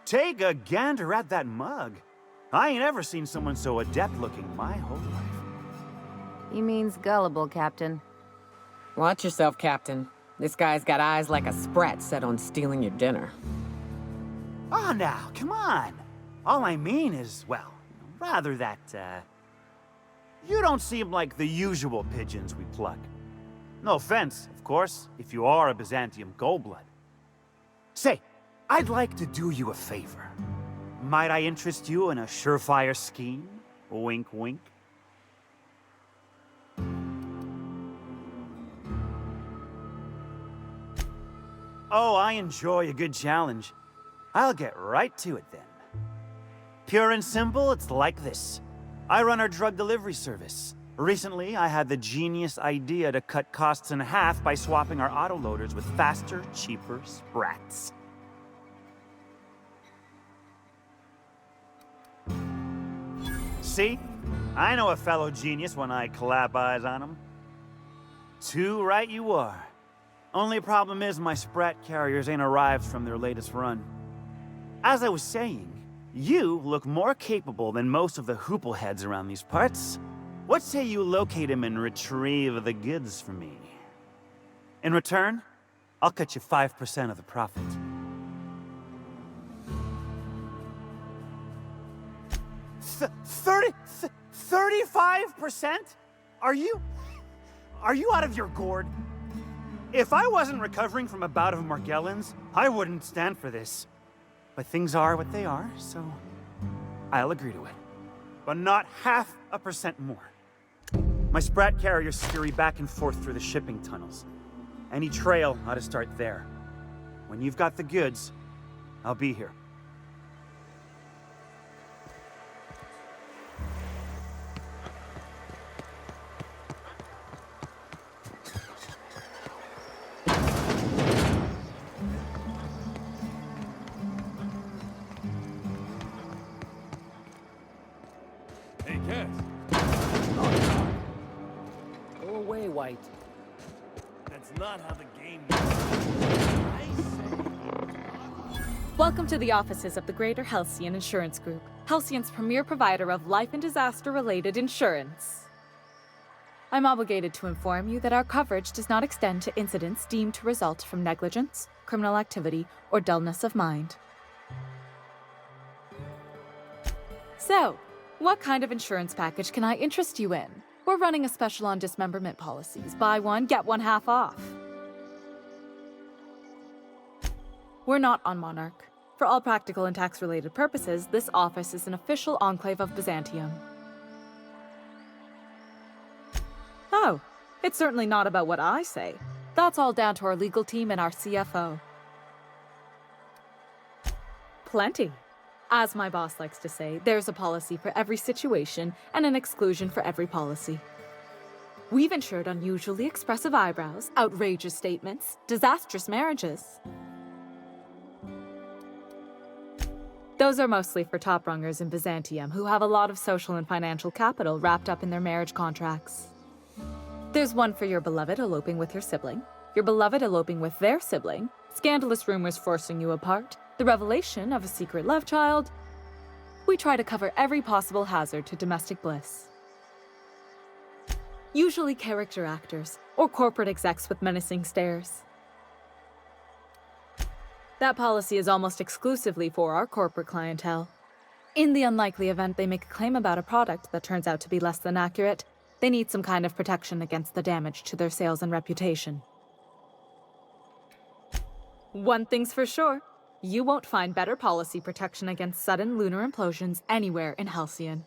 Take a gander at that mug. I ain't ever seen someone so adept-looking my whole life. He means gullible, Captain. Watch yourself, Captain. This guy's got eyes like a sprat set on stealing your dinner. Ah, now, come on. All I mean is, well, rather that, you don't seem like the usual pigeons we pluck. No offense, of course, if you are a Byzantium Goldblood. Say, I'd like to do you a favor. Might I interest you in a surefire scheme? Wink, wink. Oh, I enjoy a good challenge. I'll get right to it then. Pure and simple, it's like this. I run our drug delivery service. Recently, I had the genius idea to cut costs in half by swapping our autoloaders with faster, cheaper sprats. See? I know a fellow genius when I clap eyes on him. Too right you are. Only problem is my sprat carriers ain't arrived from their latest run. As I was saying, you look more capable than most of the hoople heads around these parts. What say you locate him and retrieve the goods for me? In return, I'll cut you 5% of the profit. 35%? Are you out of your gourd? If I wasn't recovering from a bout of Morgellons, I wouldn't stand for this. But things are what they are, so I'll agree to it. But not 0.5% more. My sprat carriers scurry back and forth through the shipping tunnels. Any trail ought to start there. When you've got the goods, I'll be here. Hey, Cass. Go away, White. That's not how the game works. I say... Welcome to the offices of the Greater Halcyon Insurance Group, Halcyon's premier provider of life and disaster-related insurance. I'm obligated to inform you that our coverage does not extend to incidents deemed to result from negligence, criminal activity, or dullness of mind. So, what kind of insurance package can I interest you in? We're running a special on dismemberment policies. Buy one, get one half off. We're not on Monarch. For all practical and tax-related purposes, this office is an official enclave of Byzantium. Oh, it's certainly not about what I say. That's all down to our legal team and our CFO. Plenty. As my boss likes to say, there's a policy for every situation and an exclusion for every policy. We've insured unusually expressive eyebrows, outrageous statements, disastrous marriages. Those are mostly for top-rungers in Byzantium who have a lot of social and financial capital wrapped up in their marriage contracts. There's one for your beloved eloping with your sibling, your beloved eloping with their sibling, scandalous rumors forcing you apart, the revelation of a secret love child. We try to cover every possible hazard to domestic bliss. Usually character actors, or corporate execs with menacing stares. That policy is almost exclusively for our corporate clientele. In the unlikely event they make a claim about a product that turns out to be less than accurate, they need some kind of protection against the damage to their sales and reputation. One thing's for sure. You won't find better policy protection against sudden lunar implosions anywhere in Halcyon.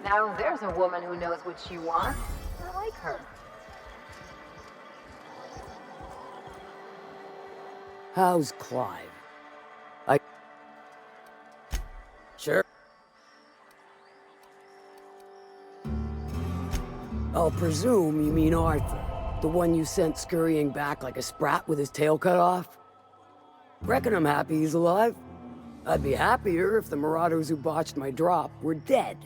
Now there's a woman who knows what she wants. I like her. How's Clive? Sure. I'll presume you mean Arthur, the one you sent scurrying back like a sprat with his tail cut off? Reckon I'm happy he's alive. I'd be happier if the marauders who botched my drop were dead.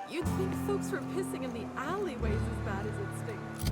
You'd think folks were pissing in the alleyways as bad as it stinks.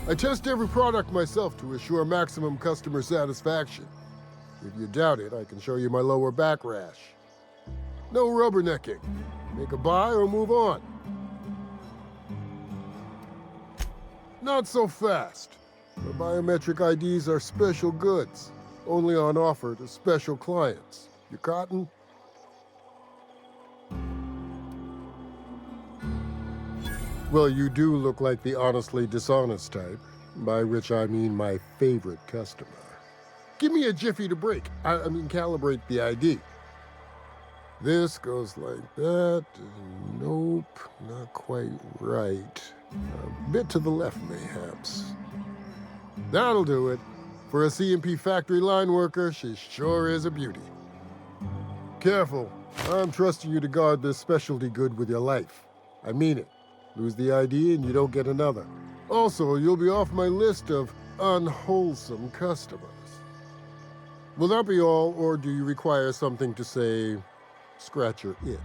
I test every product myself to assure maximum customer satisfaction. If you doubt it, I can show you my lower back rash. No rubbernecking. Make a buy or move on. Not so fast. My biometric IDs are special goods, only on offer to special clients. You cotton? Well, you do look like the honestly dishonest type, by which I mean my favorite customer. Give me a jiffy to break. I mean calibrate the ID. This goes like that. Nope, not quite right. A bit to the left, mayhaps. That'll do it. For a CMP factory line worker, she sure is a beauty. Careful. I'm trusting you to guard this specialty good with your life. I mean it. Lose the ID and you don't get another. Also, you'll be off my list of unwholesome customers. Will that be all, or do you require something to say, scratch your itch?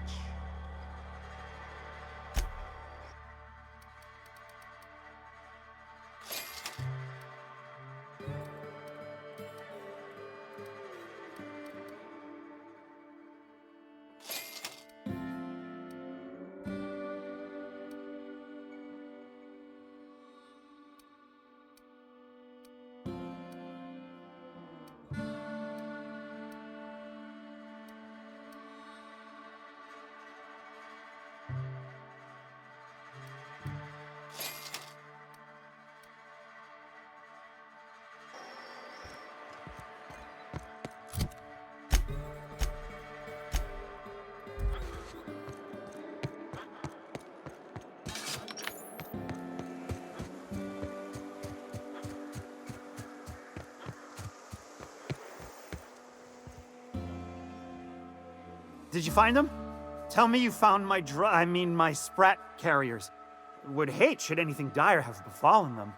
Did you find them? Tell me you found my sprat carriers. Would hate should anything dire have befallen them.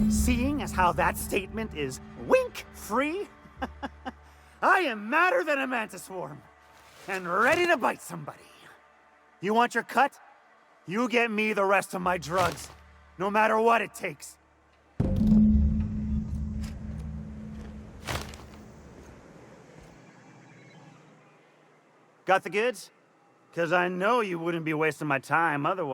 Seeing as how that statement is wink-free, I am madder than a mantis swarm, and ready to bite somebody. You want your cut? You get me the rest of my drugs, no matter what it takes. Got the goods? 'Cause I know you wouldn't be wasting my time otherwise.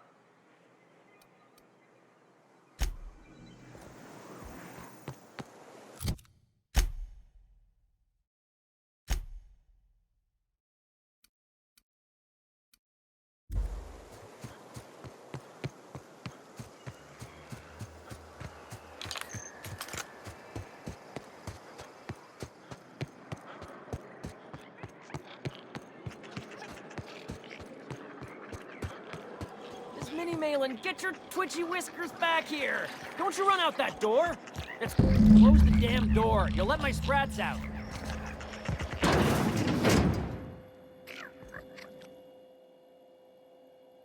Mini Malin, get your twitchy whiskers back here! Don't you run out that door! It's close the damn door. You'll let my sprats out.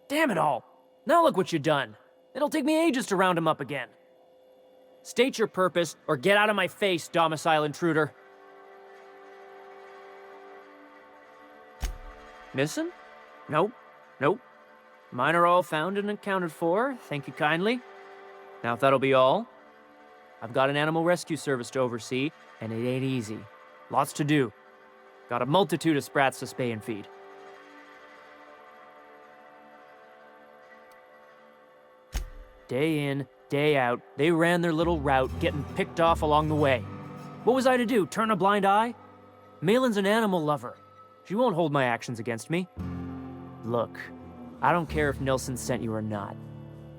Damn it all! Now look what you done. It'll take me ages to round him up again. State your purpose, or get out of my face, domicile intruder. Missing? Nope. Nope. Mine are all found and accounted for, thank you kindly. Now if that'll be all, I've got an animal rescue service to oversee, and it ain't easy. Lots to do. Got a multitude of sprats to spay and feed. Day in, day out, they ran their little route, getting picked off along the way. What was I to do, turn a blind eye? Malin's an animal lover. She won't hold my actions against me. Look, I don't care if Nilsson sent you or not.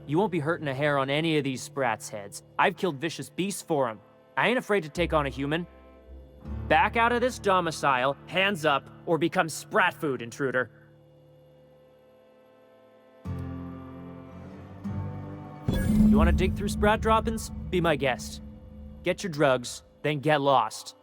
You won't be hurting a hair on any of these sprats' heads. I've killed vicious beasts for them. I ain't afraid to take on a human. Back out of this domicile, hands up, or become sprat food, intruder. You want to dig through sprat droppings? Be my guest. Get your drugs, then get lost.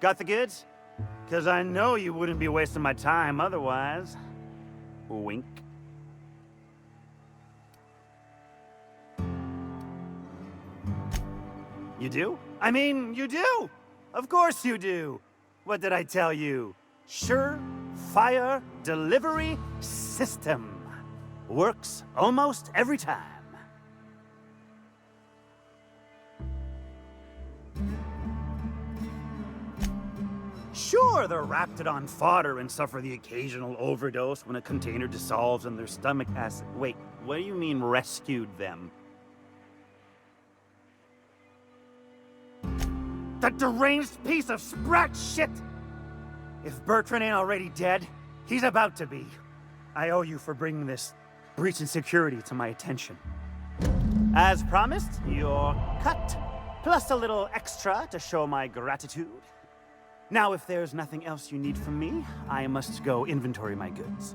Got the goods? 'Cause I know you wouldn't be wasting my time otherwise. Wink. You do? I mean, you do! Of course you do! What did I tell you? Sure-fire delivery system. Works almost every time. Sure, they're Raptidon fodder and suffer the occasional overdose when a container dissolves in their stomach acid. Wait, what do you mean rescued them? That deranged piece of sprat shit! If Bertrand ain't already dead, he's about to be. I owe you for bringing this breach in security to my attention. As promised, you're cut, plus a little extra to show my gratitude. Now, if there's nothing else you need from me, I must go inventory my goods.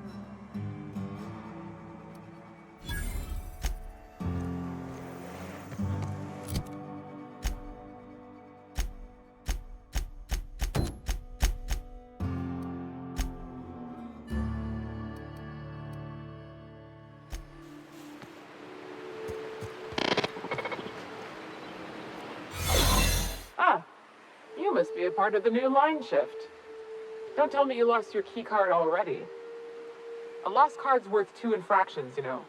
You must be a part of the new line shift. Don't tell me you lost your key card already. A lost card's worth 2 infractions, you know.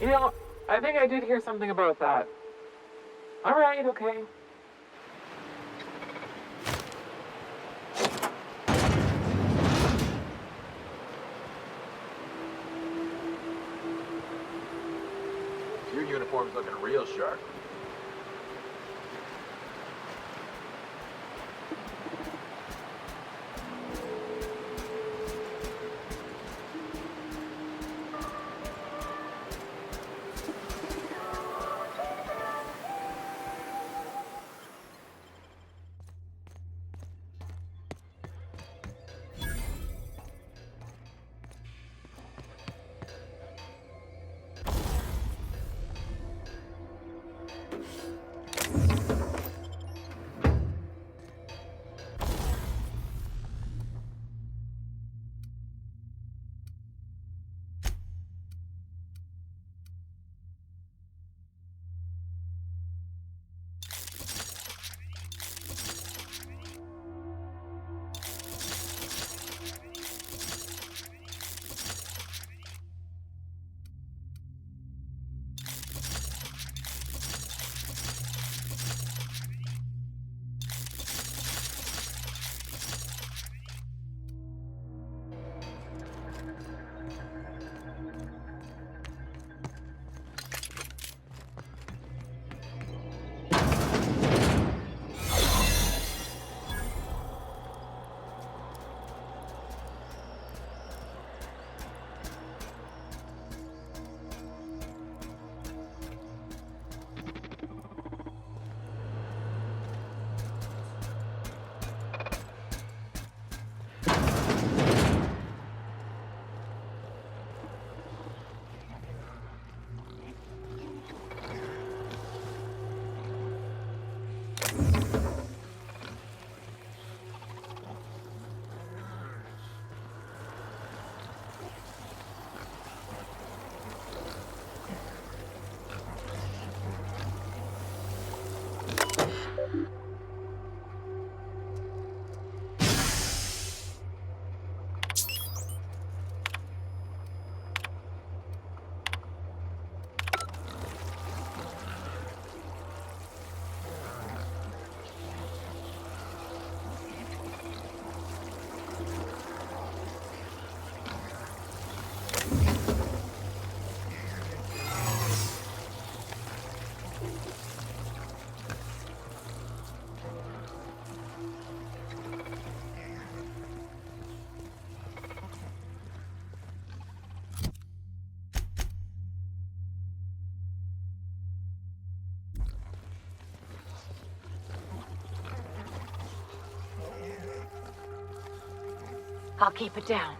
You know, I think I did hear something about that. Alright, okay. Your uniform's looking real sharp. I'll keep it down.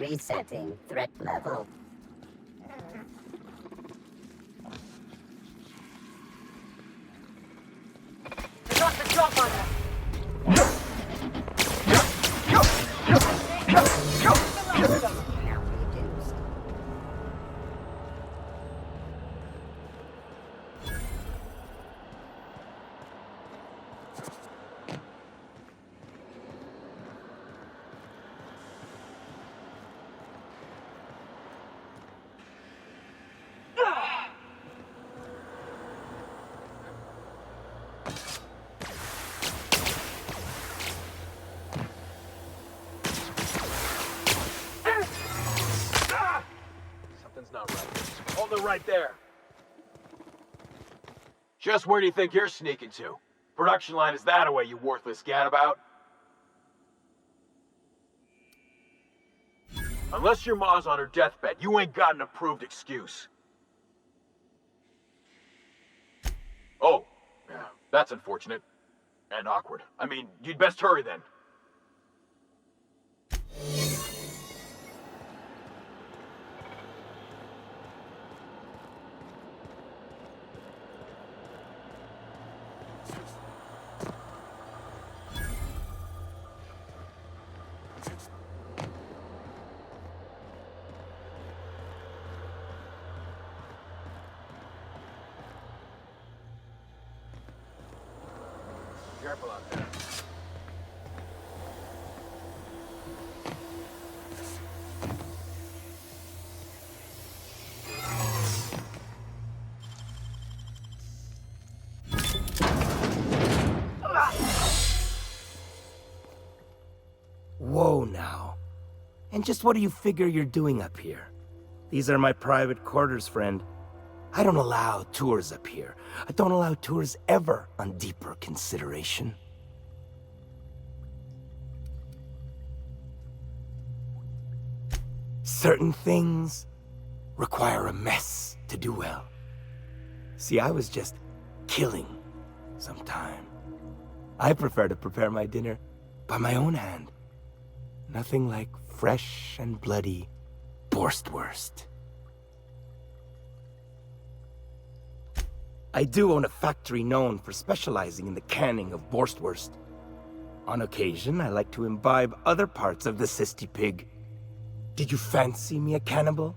Resetting threat level. I got the jump on them. Something's not right. Hold it right there. Just where do you think you're sneaking to? Production line is that away, you worthless gadabout? Unless your ma's on her deathbed, you ain't got an approved excuse. Oh, yeah, that's unfortunate. And awkward. I mean, you'd best hurry then. Careful out there. Whoa now. And just what do you figure you're doing up here? These are my private quarters, friend. I don't allow tours up here. I don't allow tours ever on deeper consideration. Certain things require a mess to do well. See, I was just killing some time. I prefer to prepare my dinner by my own hand. Nothing like fresh and bloody Borstwurst. I do own a factory known for specializing in the canning of Borstwurst. On occasion, I like to imbibe other parts of the cysty pig. Did you fancy me a cannibal?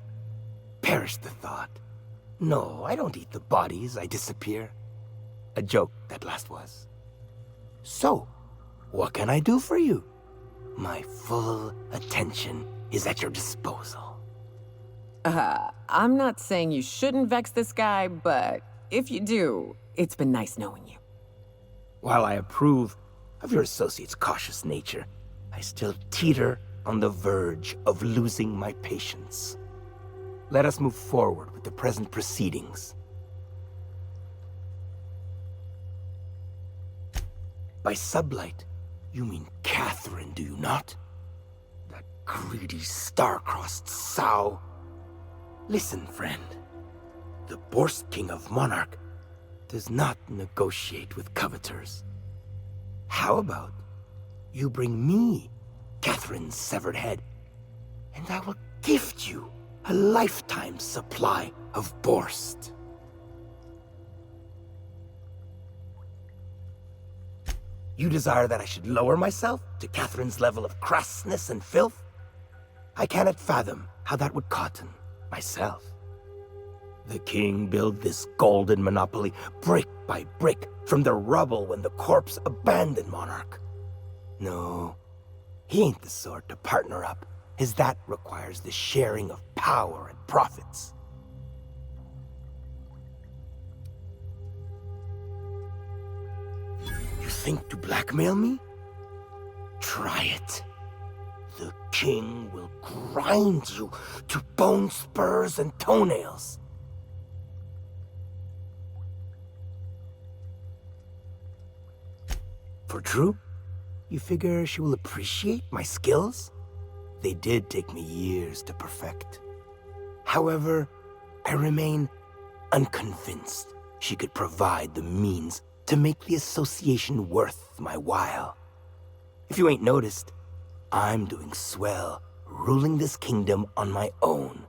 Perish the thought. No, I don't eat the bodies, I disappear. A joke, that last was. So, what can I do for you? My full attention is at your disposal. I'm not saying you shouldn't vex this guy, but if you do, it's been nice knowing you. While I approve of your associate's cautious nature, I still teeter on the verge of losing my patience. Let us move forward with the present proceedings. By sublight, you mean Catherine, do you not? That greedy, star-crossed sow. Listen, friend. The Borst King of Monarch does not negotiate with coveters. How about you bring me Catherine's severed head, and I will gift you a lifetime supply of Borst. You desire that I should lower myself to Catherine's level of crassness and filth? I cannot fathom how that would cotton myself. The king built this golden monopoly brick by brick from the rubble when the corpse abandoned Monarch. No, he ain't the sort to partner up, as that requires the sharing of power and profits. You think to blackmail me? Try it. The king will grind you to bone spurs and toenails. For true? You figure she will appreciate my skills? They did take me years to perfect. However, I remain unconvinced she could provide the means to make the association worth my while. If you ain't noticed, I'm doing swell ruling this kingdom on my own.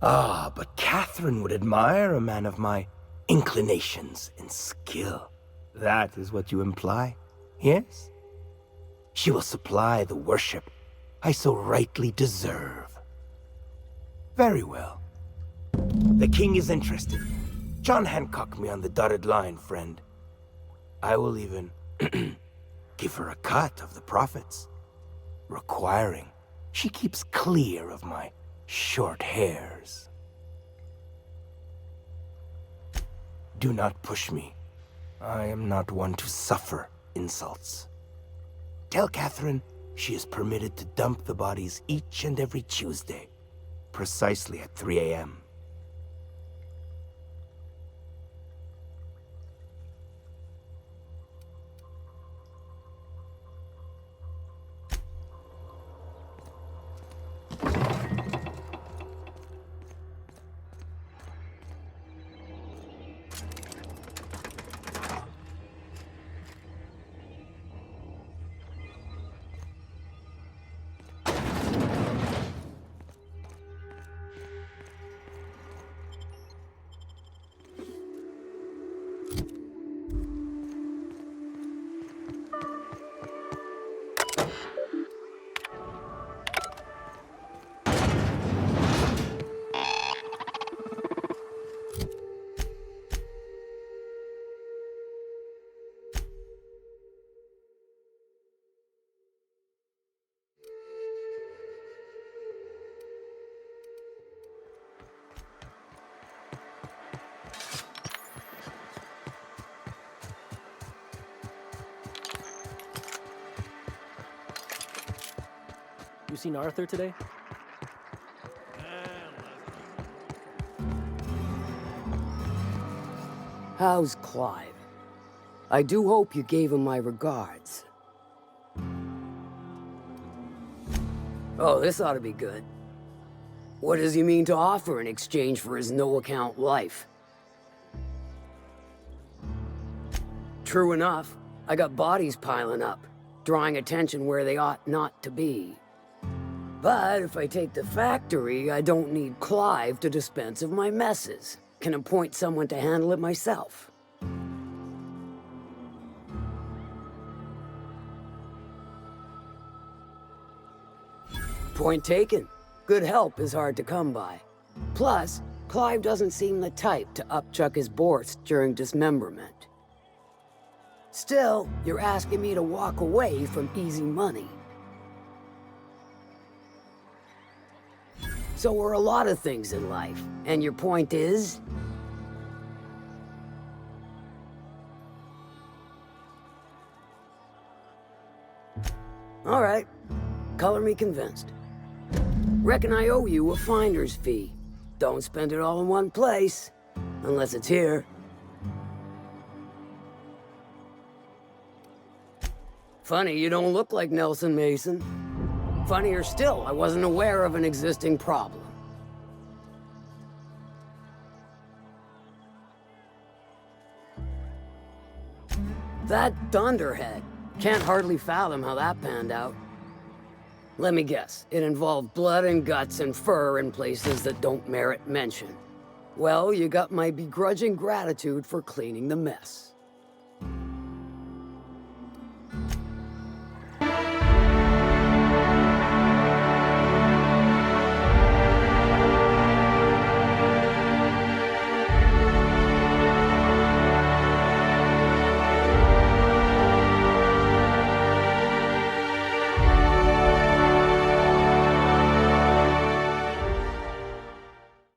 Ah, but Catherine would admire a man of my inclinations and skill. That is what you imply, yes? She will supply the worship I so rightly deserve. Very well. The king is interested. John Hancock me on the dotted line, friend. I will even give her a cut of the profits, requiring she keeps clear of my short hairs. Do not push me. I am not one to suffer insults. Tell Catherine she is permitted to dump the bodies each and every Tuesday, precisely at 3 a.m. You seen Arthur today? How's Clive? I do hope you gave him my regards. Oh, this ought to be good. What does he mean to offer in exchange for his no-account life? True enough, I got bodies piling up, drawing attention where they ought not to be. But if I take the factory, I don't need Clive to dispense of my messes. Can appoint someone to handle it myself. Point taken. Good help is hard to come by. Plus, Clive doesn't seem the type to upchuck his bourse during dismemberment. Still, you're asking me to walk away from easy money. So are a lot of things in life. And your point is? All right. Color me convinced. Reckon I owe you a finder's fee. Don't spend it all in one place. Unless it's here. Funny you don't look like Nelson Mason. Funnier still, I wasn't aware of an existing problem. That Dunderhead. Can't hardly fathom how that panned out. Let me guess, it involved blood and guts and fur in places that don't merit mention. Well, you got my begrudging gratitude for cleaning the mess.